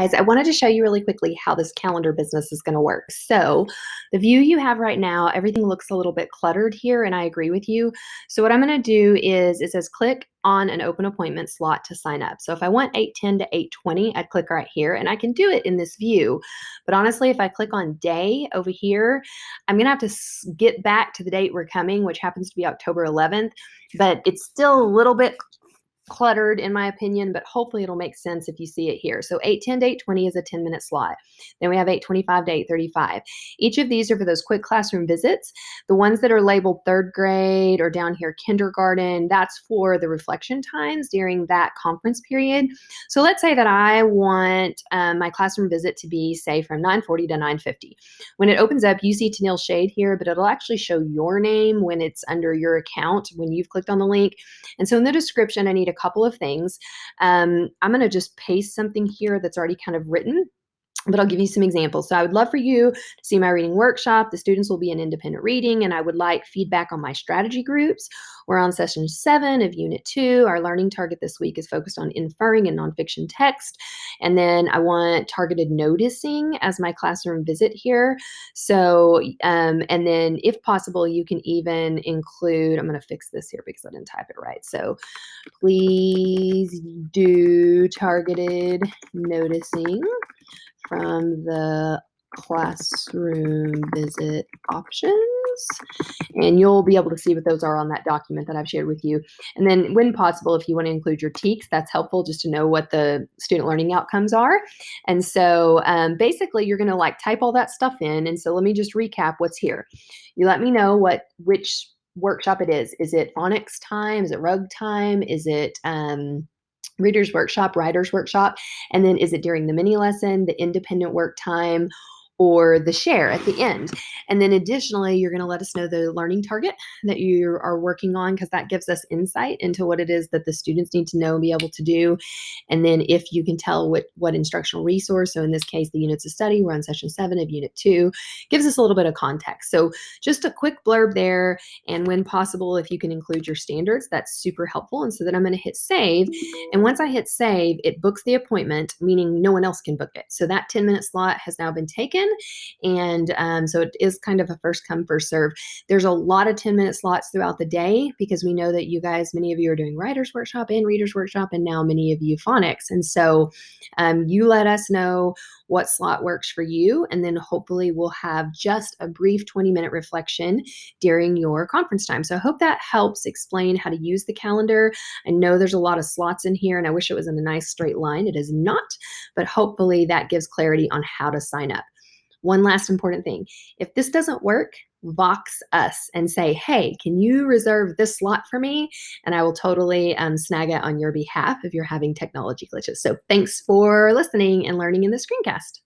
Guys, I wanted to show you really quickly how this calendar business is going to work. So, the view you have right now, everything looks a little bit cluttered here, and I agree with you. So, what I'm going to do is it says click on an open appointment slot to sign up. So, if I want 8:10 to 8:20, I'd click right here, and I can do it in this view. But honestly, if I click on day over here, I'm going to have to get back to the date we're coming, which happens to be October 11th. But it's still a little bit cluttered in my opinion, but hopefully it'll make sense if you see it here. So 8:10 to 8:20 is a 10-minute slot. Then we have 8:25 to 8:35. Each of these are for those quick classroom visits. The ones that are labeled third grade or down here kindergarten, that's for the reflection times during that conference period. So let's say that I want my classroom visit to be, say, from 9:40 to 9:50. When it opens up, you see Tennille Shade here, but it'll actually show your name when it's under your account when you've clicked on the link. And so in the description, I need a couple of things. I'm going to just paste something here that's already kind of written, but I'll give you some examples. So I would love for you to see my reading workshop. The students will be in independent reading, and I would like feedback on my strategy groups. We're on session 7 of Unit 2. Our learning target this week is focused on inferring in nonfiction text. And then I want targeted noticing as my classroom visit here. So, and then if possible, you can even include, I'm going to fix this here because I didn't type it right. So please do targeted noticing from the classroom visit options, and you'll be able to see what those are on that document that I've shared with you. And then when possible, if you want to include your TEKS, that's helpful just to know what the student learning outcomes are. And so basically you're going to like type all that stuff in. And so let me just recap what's here. You let me know which workshop it is. Is it phonics time? Is it RUG time? Is it reader's workshop, writer's workshop? And then is it during the mini lesson, the independent work time, or the share at the end? And then additionally, you're going to let us know the learning target that you are working on, because that gives us insight into what it is that the students need to know and be able to do. And then if you can tell what instructional resource, so in this case, the units of study, we're on session 7 of Unit 2, gives us a little bit of context. So just a quick blurb there. And when possible, if you can include your standards, that's super helpful. And so then I'm going to hit save. And once I hit save, it books the appointment, meaning no one else can book it. So that 10-minute slot has now been taken. And so it is kind of a first come, first serve. There's a lot of 10-minute slots throughout the day because we know that you guys, many of you are doing writer's workshop and reader's workshop, and now many of you phonics. And so you let us know what slot works for you, and then hopefully we'll have just a brief 20-minute reflection during your conference time. So I hope that helps explain how to use the calendar. I know there's a lot of slots in here, and I wish it was in a nice straight line. It is not, but hopefully that gives clarity on how to sign up. One last important thing. If this doesn't work, Vox us and say, hey, can you reserve this slot for me? And I will totally snag it on your behalf if you're having technology glitches. So thanks for listening and learning in the screencast.